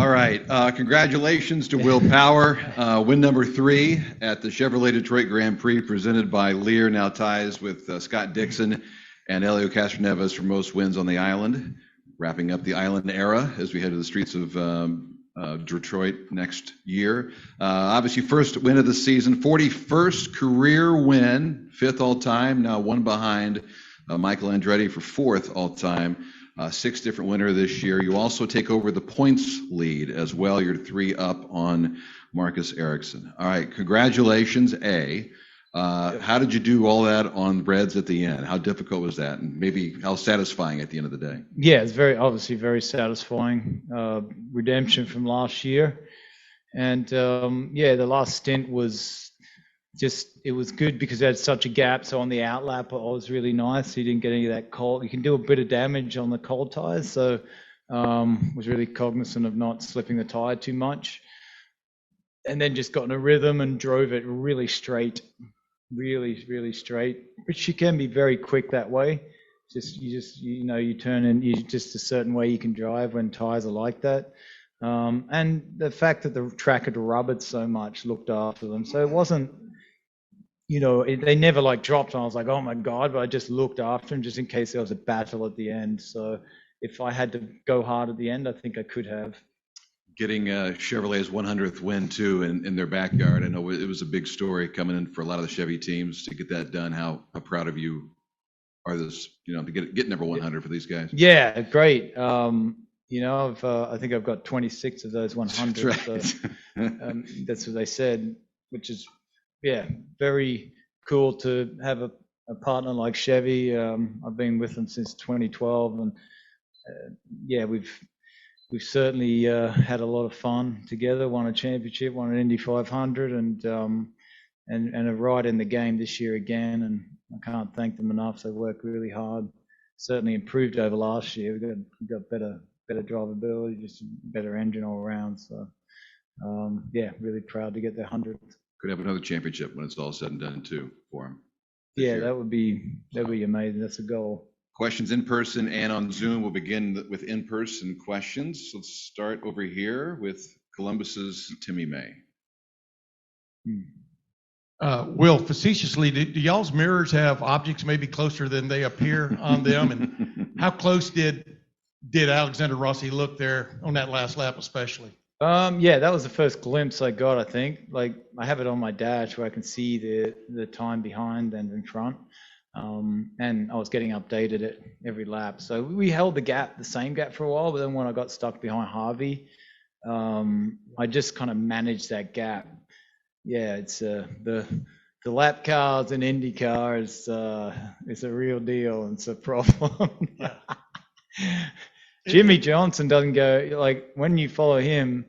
All right. Congratulations to Will Power, win number 3 at the Chevrolet Detroit Grand Prix, presented by Lear, now ties with Scott Dixon and Elio Castroneves for most wins on the island, wrapping up the island era as we head to the streets of Detroit next year. Obviously, first win of the season, 41st career win, 5th all-time, now one behind Michael Andretti for 4th all-time. 6 different winner this year. You also take over the points lead as well. You're 3 up on Marcus Ericsson. All right, congratulations, A. How did you do all that on Reds at the end? How difficult was that? And maybe how satisfying at the end of the day? Yeah, it's obviously very satisfying. Redemption from last year. And the last stint was it was good because it had such a gap. So on the outlap, it was really nice. You didn't get any of that cold. You can do a bit of damage on the cold tires. So was really cognizant of not slipping the tire too much. And then just got in a rhythm and drove it really straight, really straight, which you can be very quick that way. You turn in, just a certain way you can drive when tires are like that. And the fact that the track had rubbered so much looked after them. So it wasn't, they never dropped, and I was like, oh my God, but I just looked after them just in case there was a battle at the end. So if I had to go hard at the end, I think I could have. Getting Chevrolet's 100th win too in their backyard. I know it was a big story coming in for a lot of the Chevy teams to get that done. How proud of you are this, to get number 100 for these guys? Yeah, great. I think I've got 26 of those 100. That's right. So, that's what they said, which is, very cool to have a partner like Chevy. I've been with them since 2012, and we've certainly had a lot of fun together. Won a championship, won an Indy 500, and a ride in the game this year again. And I can't thank them enough. They worked really hard. Certainly improved over last year. We got better drivability, just a better engine all around. So really proud to get the 100th. Could have another championship when it's all said and done too for him. Yeah, that would be amazing. That's a goal. Questions in person and on Zoom. We'll begin with in-person questions. Let's start over here with Columbus's Timmy May. Will, facetiously, do y'all's mirrors have objects maybe closer than they appear on them? And how close did Alexander Rossi look there on that last lap especially? That was the first glimpse I got, I think. I have it on my dash where I can see the time behind and in front. And I was getting updated at every lap. So we held the same gap for a while, but then when I got stuck behind Harvey, I just kind of managed that gap. Yeah, it's the lap cars in IndyCar is a real deal, and it's a problem. Jimmy Johnson doesn't go, when you follow him,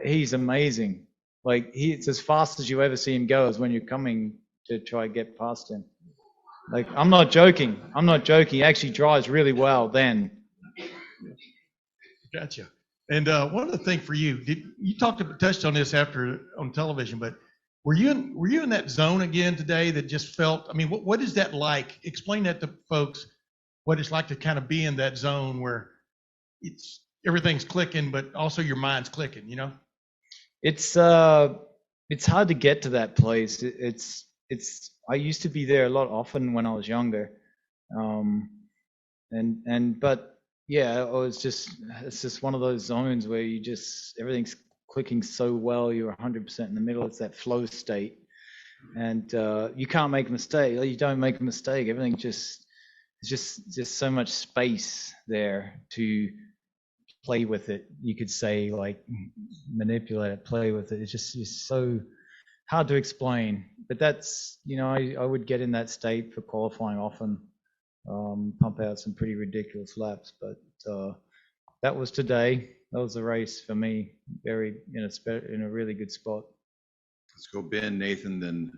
he's amazing. It's as fast as you ever see him go is when you're coming to try to get past him. I'm not joking. He actually drives really well then. Gotcha. And one other thing for you, you touched on this after on television, but were you in that zone again today that just felt, what is that like? Explain that to folks, what it's like to kind of be in that zone where everything's clicking, but also your mind's clicking, It's hard to get to that place. I used to be there a lot often when I was younger. It's just one of those zones where everything's clicking so well, you're 100% in the middle. It's that flow state. And you can't make a mistake. You don't make a mistake. Everything it's just so much space there to play with it. You could say manipulate it, play with it. It's just so hard to explain. But that's, I would get in that state for qualifying often, pump out some pretty ridiculous laps. But that was today. That was a race for me, very in a really good spot. Let's go Ben, Nathan, then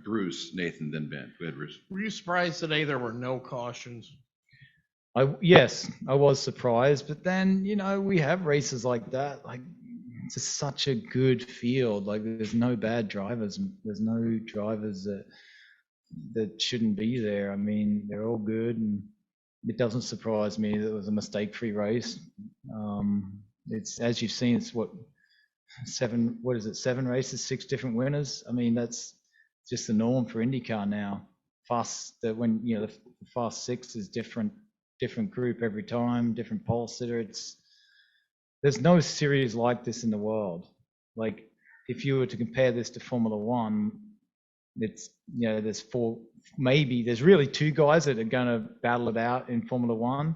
Bruce, Nathan, then Ben. Go ahead, Bruce. Were you surprised today there were no cautions? Yes, I was surprised, but then we have races like that. It's just such a good field. There's no bad drivers. There's no drivers that shouldn't be there. They're all good, and it doesn't surprise me that it was a mistake-free race. It's, as you've seen, it's what is it, 7 races, 6 different winners. I mean, that's just the norm for IndyCar now. The Fast Six is different group every time, different pole sitter. There's no series like this in the world. Like, if you were to compare this to Formula One, it's, there's really 2 guys that are going to battle it out in Formula One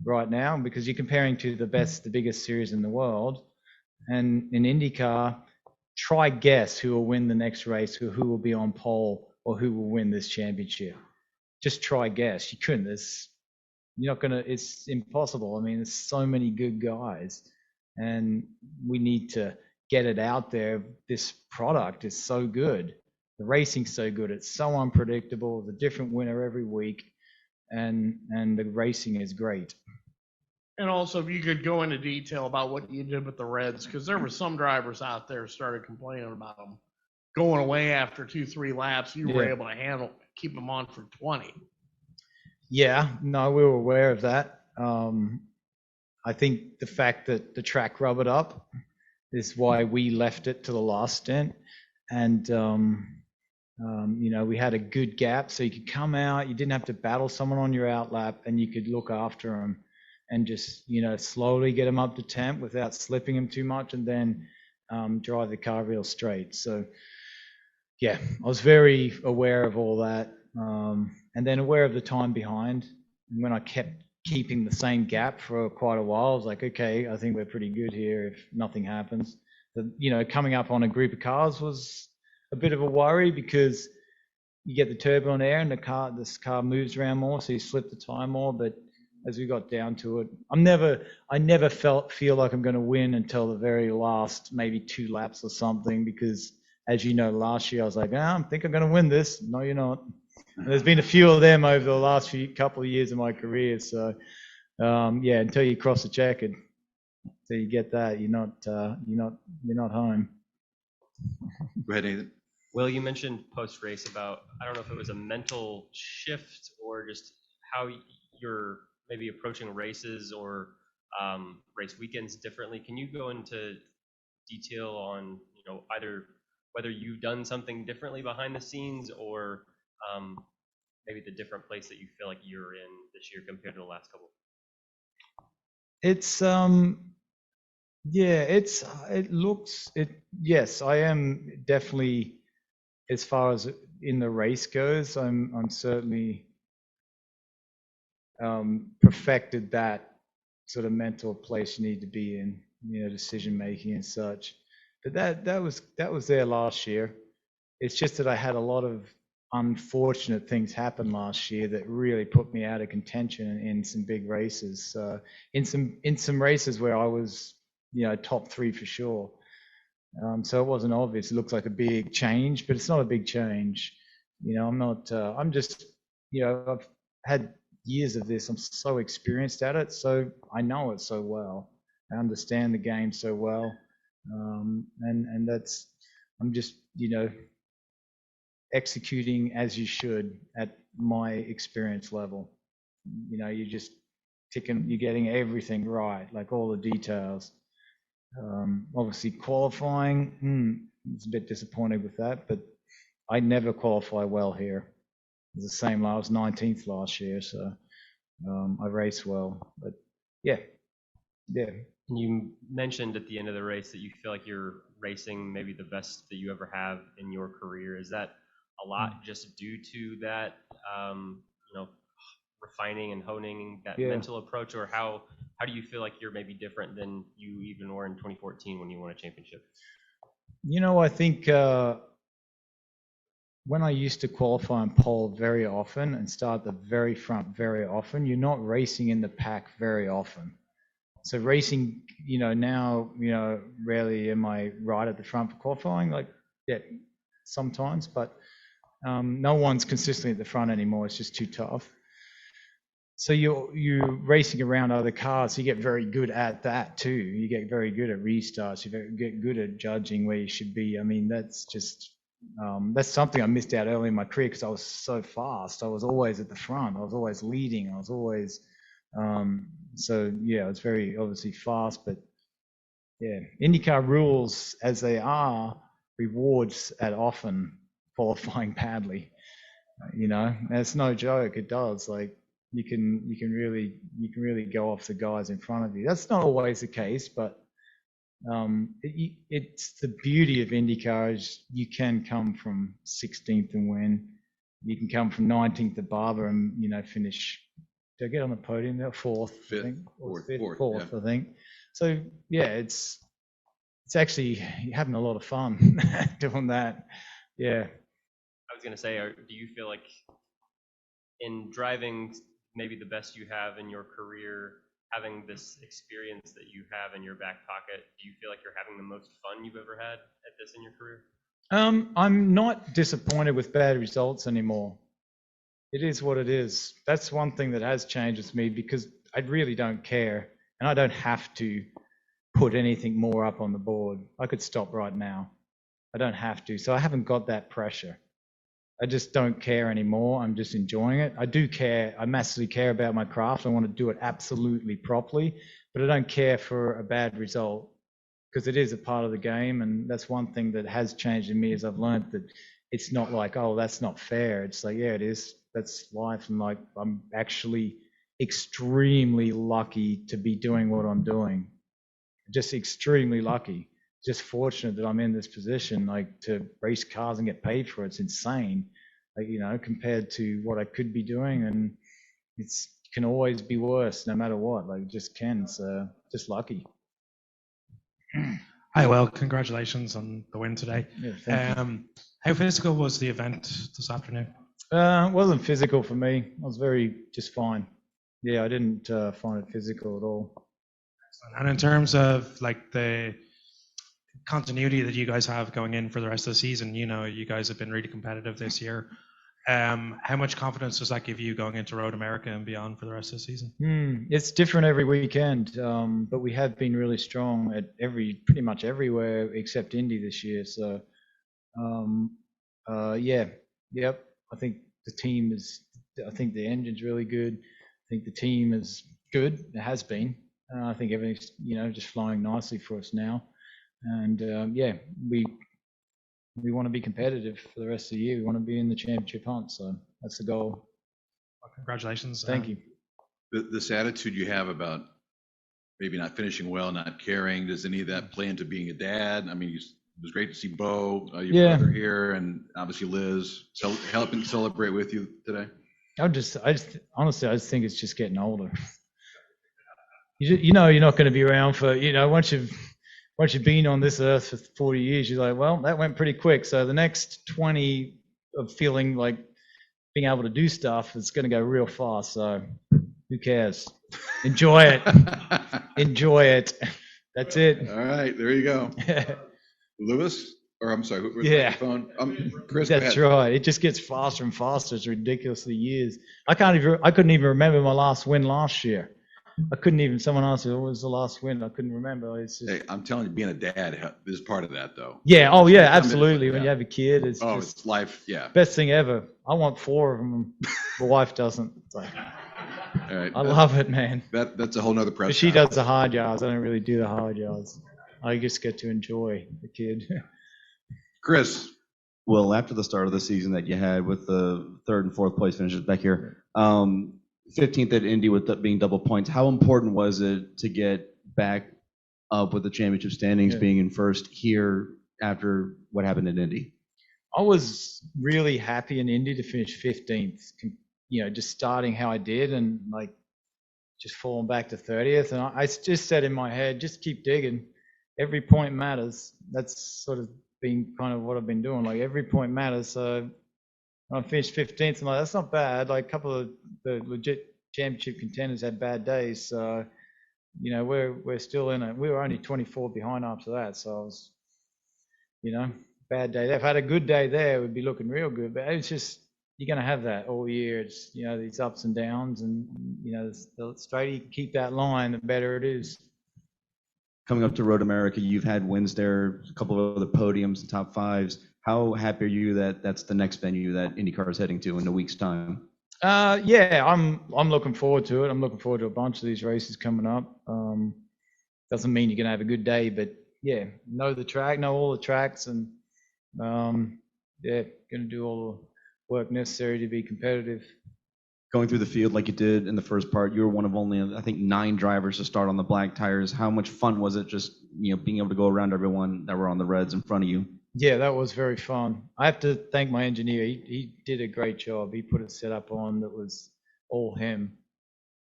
right now, because you're comparing to the biggest series in the world. And in IndyCar, try guess who will win the next race, who will be on pole, or who will win this championship. Just try guess. You couldn't. It's impossible. I mean, there's so many good guys, and we need to get it out there. This product is so good. The racing's so good. It's so unpredictable. There's a different winner every week, and the racing is great. And also, if you could go into detail about what you did with the Reds, because there were some drivers out there started complaining about them going away after 2-3 laps. You were able to keep them on for 20. Yeah, no, we were aware of that. I think the fact that the track rubbered up is why we left it to the last stint. And, we had a good gap, so you could come out, you didn't have to battle someone on your outlap, and you could look after them and just, slowly get them up to temp without slipping them too much, and then drive the car real straight. So, yeah, I was very aware of all that. And then aware of the time behind. And when I kept keeping the same gap for quite a while, I was like, okay, I think we're pretty good here if nothing happens. Coming up on a group of cars was a bit of a worry, because you get the turbo on air and this car moves around more, so you slip the tire more. But as we got down to it, I never feel like I'm going to win until the very last, maybe 2 laps or something, because as you know, last year I was like, I think I'm going to win this. No, you're not. And there's been a few of them over the last couple of years of my career. So, until you cross the checker, until you get that, you're not home. Go ahead, Nathan. Will, you mentioned post-race about, I don't know if it was a mental shift or just how you're maybe approaching races or race weekends differently. Can you go into detail on, either whether you've done something differently behind the scenes, or maybe the different place that you feel like you're in this year compared to the last couple? Yes, I am definitely, as far as in the race goes, I'm certainly perfected that sort of mental place you need to be in, decision making and such. But that was there last year. It's just that I had a lot of unfortunate things happen last year that really put me out of contention in some big races. In some races where I was, top 3 for sure. So it wasn't obvious. It looks like a big change, but it's not a big change. I'm just, I've had years of this. I'm so experienced at it, so I know it so well. I understand the game so well, and that's, I'm just, executing as you should at my experience level. You're just you're getting everything right, like all the details. Obviously qualifying, it's a bit disappointed with that, but I never qualify well here. It's the same. I was 19th last year, so I race well. But yeah. And you mentioned at the end of the race that you feel like you're racing maybe the best that you ever have in your career. Is that a lot just due to that, refining and honing that mental approach, or how do you feel like you're maybe different than you even were in 2014 when you won a championship? I think when I used to qualify and pole very often and start at the very front very often, you're not racing in the pack very often. So racing, now, rarely am I right at the front for qualifying, sometimes, but no one's consistently at the front anymore. It's just too tough. So you're racing around other cars. So you get very good at that too. You get very good at restarts. You get good at judging where you should be. I mean, that's just that's something I missed out early in my career because I was so fast. I was always at the front. I was always leading. I was always it's very obviously fast, but Yeah, IndyCar rules as they are rewards at often qualifying badly. You know, and it's no joke. It does. Like you can really go off the guys in front of you. That's not always the case, but it's the beauty of IndyCar is you can come from 16th and win. You can come from 19th at Barber and finish. Did I get on the podium there? Fourth, Fifth, I think. Or fourth, fifth, fourth, fourth, yeah. I think. So yeah, it's actually having a lot of fun doing that. Yeah. I was gonna say, do you feel like in driving maybe the best you have in your career, having this experience that you have in your back pocket, do you feel like you're having the most fun you've ever had at this in your career? I'm not disappointed with bad results anymore. It is what it is. That's one thing that has changed with me because I really don't care and I don't have to put anything more up on the board. I could stop right now. I don't have to. So I haven't got that pressure. I just don't care anymore. I'm just enjoying it. I do care. I massively care about my craft. I want to do it absolutely properly, but I don't care for a bad result because it is a part of the game. And that's one thing that has changed in me is I've learned that it's not like, oh, that's not fair. It's like, yeah, it is. That's life. And like, I'm actually extremely lucky to be doing what I'm doing. Just extremely lucky. Just fortunate that I'm in this position, like to race cars and get paid for it. It's insane, like, compared to what I could be doing. And it's can always be worse no matter what, like it just can. So just lucky. Hi, well, congratulations on the win today. Yeah, thank you. How physical was the event this afternoon? It wasn't physical for me. I was just fine. Yeah, I didn't find it physical at all. And in terms of like the continuity that you guys have going in for the rest of the season, you guys have been really competitive this year. How much confidence does that give you going into Road America and beyond for the rest of the season? It's different every weekend, but we have been really strong at pretty much everywhere except Indy this year. So, yep. I think I think the engine's really good. I think the team is good. It has been. I think everything's, just flowing nicely for us now. And we want to be competitive for the rest of the year. We want to be in the championship hunt. So that's the goal. Well, congratulations. Thank you. This attitude you have about maybe not finishing well, not caring, does any of that play into being a dad? I mean, it was great to see Bo, your brother here, and obviously Liz helping celebrate with you today. Honestly, I just think it's just getting older. You're not going to be around for, once you've been on this earth for 40 years, you're like, well, that went pretty quick. So the next 20 of feeling like being able to do stuff is going to go real fast. So who cares? Enjoy it. Enjoy it. That's it. All right, there you go. Lewis, or I'm sorry, where's Yeah. the phone? Chris, go That's ahead. right. It just gets faster and faster. It's ridiculously years. I couldn't even remember my last win last year. I couldn't even. Someone asked me what was the last win. I couldn't remember. It's just. Hey, I'm telling you, being a dad is part of that, though. Yeah. Oh, yeah. Some Absolutely. minutes, When yeah. you have a kid, it's Oh, just it's life. Yeah. best thing ever. I want 4 of them. My wife doesn't. So, All right. I love it, man. That's a whole nother press. But she conference. does the hard yards. I don't really do the hard yards. I just get to enjoy the kid. Chris, Well, after the start of the season that you had with the 3rd and 4th place finishes back here, 15th at Indy with being double points, how important was it to get back up with the championship standings, Yeah. being in first here after what happened at Indy? I was really happy in Indy to finish 15th, just starting how I did and like just falling back to 30th. And I just said in my head, just keep digging. Every point matters. That's sort of been kind of what I've been doing. Like every point matters. So when I finished 15th, I'm like, that's not bad. Like a couple of the legit championship contenders had bad days. So, we're still in it. We were only 24 behind after that. So I was, bad day. If I had a good day there, we'd be looking real good. But it's just, you're going to have that all year. It's, these ups and downs. And, the straighter you can keep that line, the better it is. Coming up to Road America, you've had wins there, a couple of other podiums and top 5s. How happy are you that that's the next venue that IndyCar is heading to in a week's time? I'm looking forward to it. I'm looking forward to a bunch of these races coming up. doesn't mean you're going to have a good day, but yeah, know the track, know all the tracks, and yeah, going to do all the work necessary to be competitive. Going through the field like you did in the first part, you were one of only, I think, 9 drivers to start on the black tires. How much fun was it just, being able to go around everyone that were on the reds in front of you? Yeah, that was very fun. I have to thank my engineer. He did a great job. He put a setup on that was all him.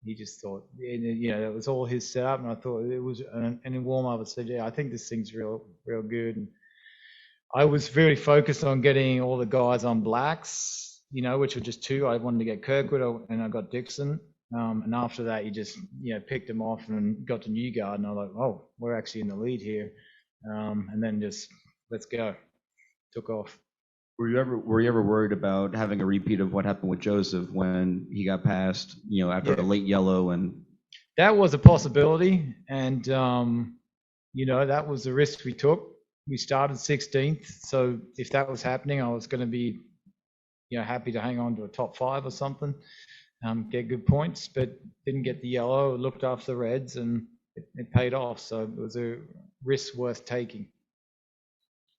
He just thought, it was all his setup, and I thought it was. And in warm up, I said, yeah, I think this thing's real good. And I was very focused on getting all the guys on blacks, which were just 2. I wanted to get Kirkwood, and I got Dixon. And after that, you just, picked them off and got to Newgarden. And I was like, oh, we're actually in the lead here. And then just, let's go. Took off. Were you ever worried about having a repeat of what happened with Joseph when he got passed, after a late yellow? And that was a possibility, and that was the risk we took. We started 16th, so if that was happening, I was going to be, happy to hang on to a top 5 or something, get good points, but didn't get the yellow. Looked after the reds, and it paid off. So it was a risk worth taking.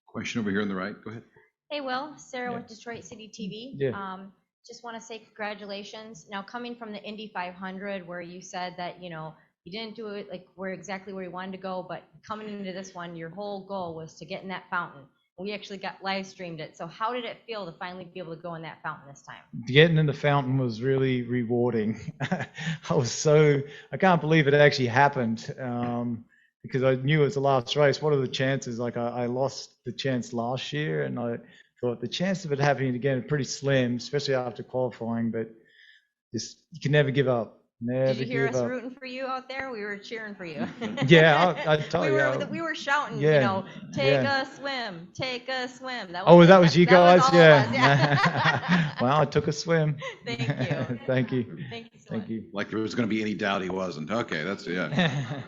Question over here on the right. Go ahead. Hey, Will. Sarah Yeah. with Detroit City TV. Yeah. Just want to say congratulations. Now, coming from the Indy 500, where you said that, you didn't do it like exactly where you wanted to go, but coming into this one, your whole goal was to get in that fountain. We actually got live streamed it. So how did it feel to finally be able to go in that fountain this time? Getting in the fountain was really rewarding. I can't believe it actually happened. Because I knew it was the last race. What are the chances? Like I lost the chance last year, and I thought the chance of it happening again is pretty slim, especially after qualifying. But just you can never give up. Never Did you hear give us up. rooting for you out there? We were cheering for you. Yeah, I tell you. We were shouting, Yeah, take yeah. a swim, take a swim. That was you guys? all of us, yeah. Well, I took a swim. Thank you. Thank you. Thank you so Thank much. you. Like there was going to be any doubt he wasn't. Okay, that's, yeah.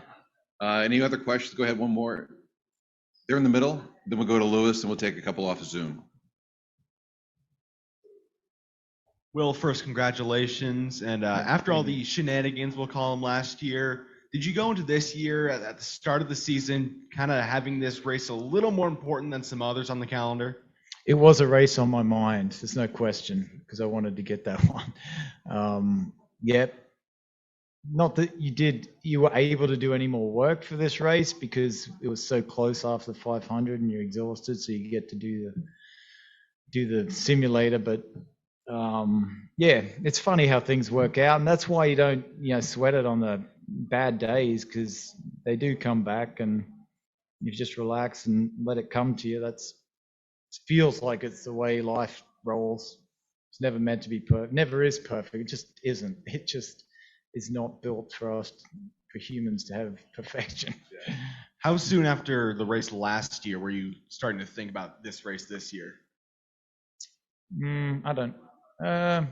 Any other questions? Go ahead, one more. They're in the middle. Then we'll go to Lewis, and we'll take a couple off of Zoom. Will, first, congratulations. And after all the shenanigans, we'll call them, last year, did you go into this year at the start of the season kind of having this race a little more important than some others on the calendar? It was a race on my mind. There's no question, because I wanted to get that one. Yep. Not that you were able to do any more work for this race because it was so close after 500 and you're exhausted, so you get to do the simulator. But yeah, it's funny how things work out, and that's why you don't sweat it on the bad days, because they do come back, and you just relax and let it come to you. It feels like it's the way life rolls. It's never meant to be perfect. Never is perfect. It just isn't. It just is not built for humans to have perfection. How soon after the race last year were you starting to think about this race this year? I don't. I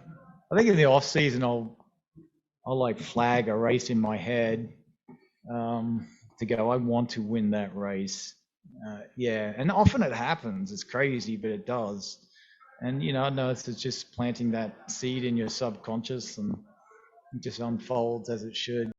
think in the off season I'll like flag a race in my head to go. I want to win that race. Yeah, and often it happens. It's crazy, but it does. And I know it's just planting that seed in your subconscious, and it just unfolds as it should.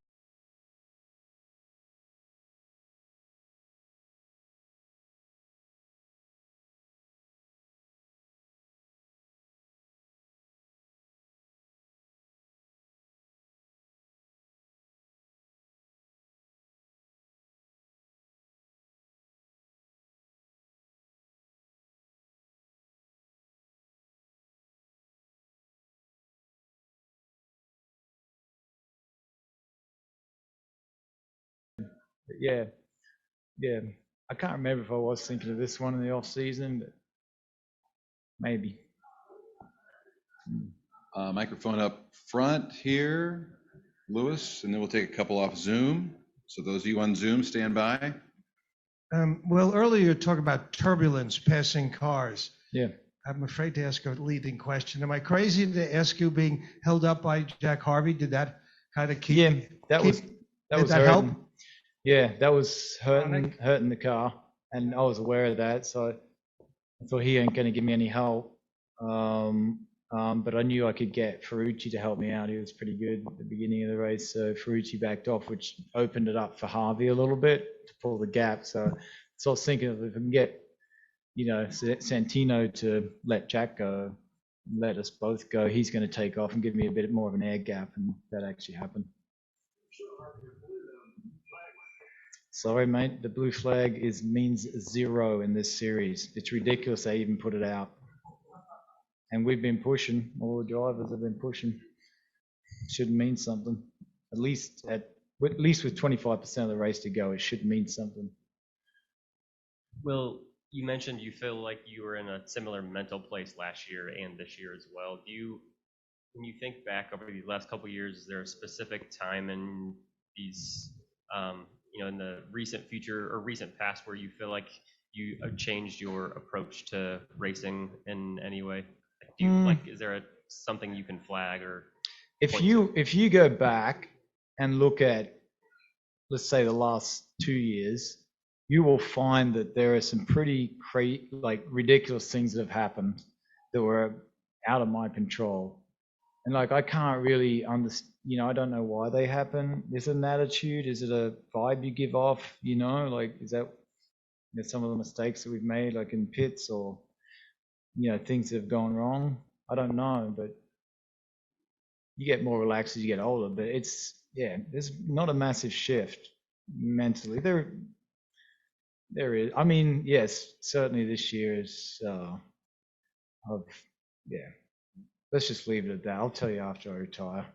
But yeah. I can't remember if I was thinking of this one in the off season, but maybe. Microphone up front here, Lewis, and then we'll take a couple off Zoom. So those of you on Zoom, stand by. Well, earlier you talked about turbulence passing cars. Yeah. I'm afraid to ask a leading question. Am I crazy to ask you being held up by Jack Harvey? Did that kind of keep? Yeah, that was did hurting. that help? Yeah, that was hurting the car, and I was aware of that, so I thought he ain't going to give me any help. But I knew I could get Ferrucci to help me out. He was pretty good at the beginning of the race. So Ferrucci backed off, which opened it up for Harvey a little bit to pull the gap. So I was thinking if I can get, Santino to let Jack go, let us both go, he's going to take off and give me a bit more of an air gap. And that actually happened. Sorry, mate. The blue flag means 0 in this series. It's ridiculous they even put it out. And we've been pushing. All the drivers have been pushing. Should mean something. At least with 25% of the race to go, it should mean something. Will, you mentioned you feel like you were in a similar mental place last year and this year as well. When you think back over these last couple of years, is there a specific time in these, in the recent future or recent past where you feel like you have changed your approach to racing in any way? Is there something you can flag or? If you go back and look at, let's say, the last 2 years, you will find that there are some pretty ridiculous things that have happened that were out of my control. And I can't really understand, I don't know why they happen. Is it an attitude? Is it a vibe you give off? Is that some of the mistakes that we've made, like in pits or, things that have gone wrong? I don't know, but you get more relaxed as you get older. But there's not a massive shift mentally. There is. I mean, yes, certainly this year is. Let's just leave it at that. I'll tell you after I retire.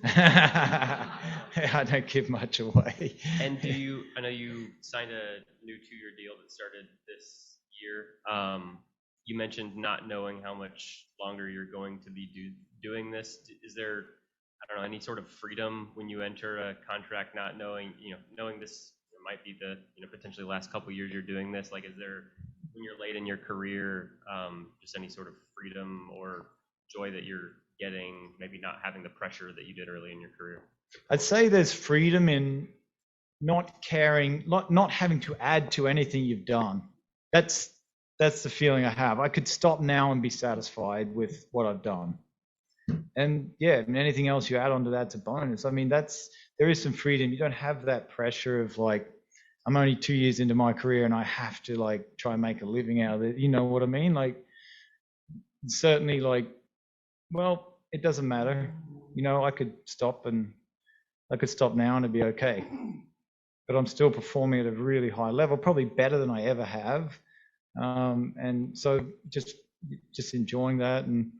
I don't give much away. And I know you signed a new 2-year deal that started this year. You mentioned not knowing how much longer you're going to be doing this. Is there, any sort of freedom when you enter a contract, not knowing, knowing this might be the, potentially last couple of years you're doing this? Is there, when you're late in your career, just any sort of freedom or joy that you're getting, maybe not having the pressure that you did early in your career? I'd say there's freedom in not caring, not having to add to anything you've done. That's the feeling I have. I could stop now and be satisfied with what I've done. And anything else you add on to that's a bonus. I mean, there is some freedom. You don't have that pressure of I'm only 2 years into my career and I have to try and make a living out of it. You know what I mean? Certainly it doesn't matter. I could stop now and it'd be okay. But I'm still performing at a really high level, probably better than I ever have. And so just enjoying that and,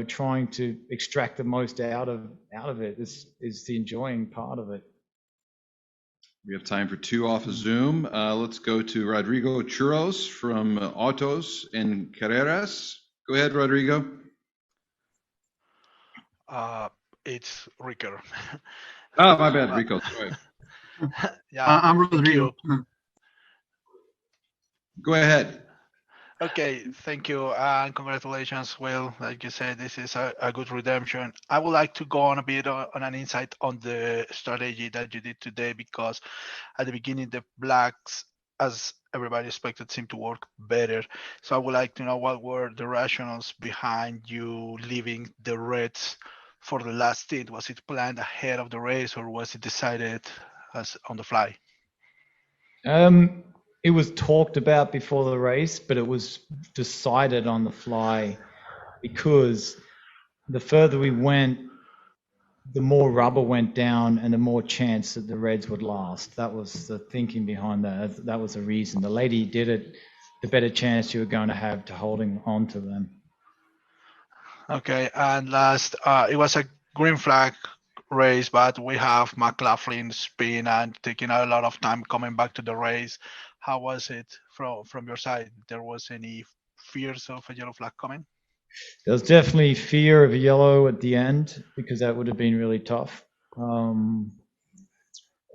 trying to extract the most out of it is the enjoying part of it. We have time for 2 off of Zoom. Let's go to Rodrigo Churros from Autos and Carreras. Go ahead, Rodrigo. It's Rico. Oh, my bad, Rico. Sorry. I'm Rodrigo. Go ahead. Okay, thank you, and congratulations, Will. Like you said, this is a good redemption. I would like to go on a bit on an insight on the strategy that you did today, because at the beginning, the blacks, as everybody expected, seemed to work better. So I would like to know what were the rationales behind you leaving the reds for the last stint. Was it planned ahead of the race, or was it decided as on the fly? It was talked about before the race, but it was decided on the fly because the further we went, the more rubber went down and the more chance that the reds would last. That was the thinking behind that. That was the reason. The later you did it, the better chance you were going to have to holding on to them. Okay, and last, it was a green flag race, but we have McLaughlin spin and taking a lot of time coming back to the race. How was it from your side? There was any fears of a yellow flag coming? There was definitely fear of a yellow at the end because that would have been really tough. And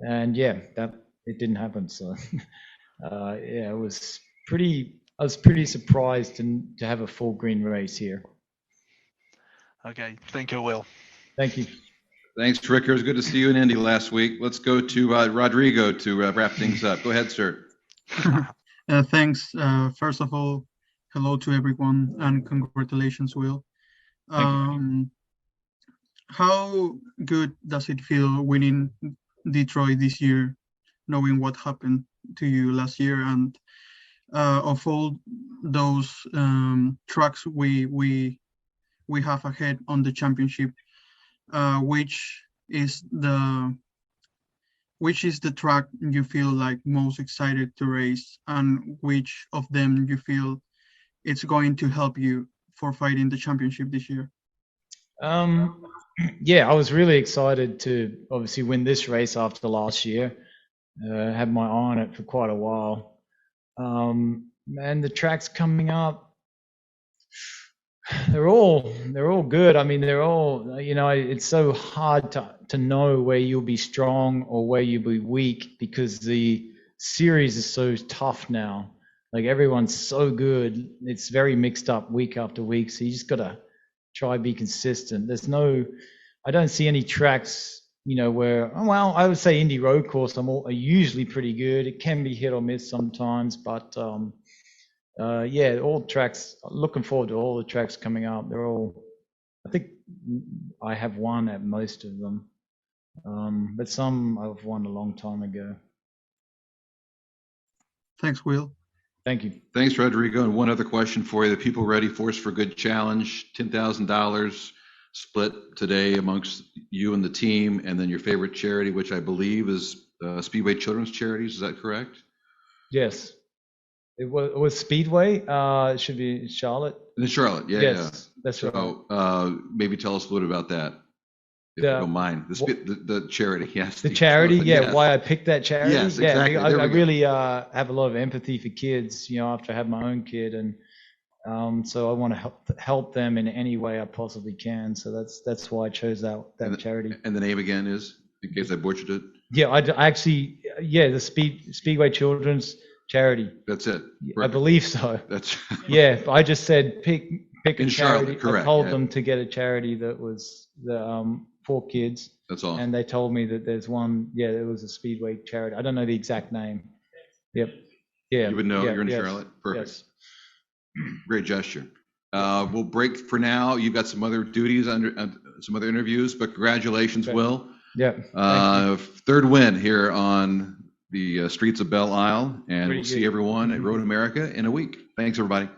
that it didn't happen. So I was pretty surprised to have a full green race here. Okay, thank you, Will. Thank you. Thanks, Rick. It was good to see you in Indy last week. Let's go to Rodrigo to wrap things up. Go ahead, sir. Thanks. First of all, hello to everyone and congratulations, Will. How good does it feel winning Detroit this year, knowing what happened to you last year? And of all those trucks we have ahead on the championship, which is the track you feel like most excited to race, and which of them you feel it's going to help you for fighting the championship this year? Yeah, I was really excited to obviously win this race after last year. Had my eye on it for quite a while. And the tracks coming up, they're all good. I mean, they're all, it's so hard to know where you'll be strong or where you'll be weak, because the series is so tough now. Like, everyone's so good. It's very mixed up week after week. So you just got to try be consistent. I don't see any tracks, where, well, I would say Indy Road Course, are usually pretty good. It can be hit or miss sometimes, but yeah, all tracks, looking forward to all the tracks coming up. They're all, I think I have won at most of them, but some I've won a long time ago. Thanks, Will. Thank you. Thanks, Rodrigo. And one other question for you. The People Ready Force for Good Challenge, $10,000 split today amongst you and the team, and then your favorite charity, which I believe is Speedway Children's Charities. Is that correct? Yes. It was Speedway. It should be Charlotte. In Charlotte, yeah. Yes, yeah. that's right. So maybe tell us a little bit about that, if you don't mind. The charity, yes. The charity, yeah. Yes. Why I picked that charity? Yes, yeah, exactly. I really have a lot of empathy for kids, after I had my own kid, and so I want to help them in any way I possibly can. So that's why I chose that charity. And the name again is, in case I butchered it? Yeah, I actually, the Speedway Children's Charity. That's it. I believe so. That's yeah. I just said pick a in charity. Charlotte, correct. I told them to get a charity that was for kids. That's awesome. And they told me that there's one. Yeah, there was a Speedway charity. I don't know the exact name. Yep. Yeah. You would know. Yeah, You're in yes, Charlotte. Perfect. Yes. Great gesture. We'll break for now. You've got some other duties under some other interviews, but congratulations, Okay. Will. Yeah. Third win here on the streets of Belle Isle, and Pretty we'll see good. everyone at Road America in a week. Thanks, everybody.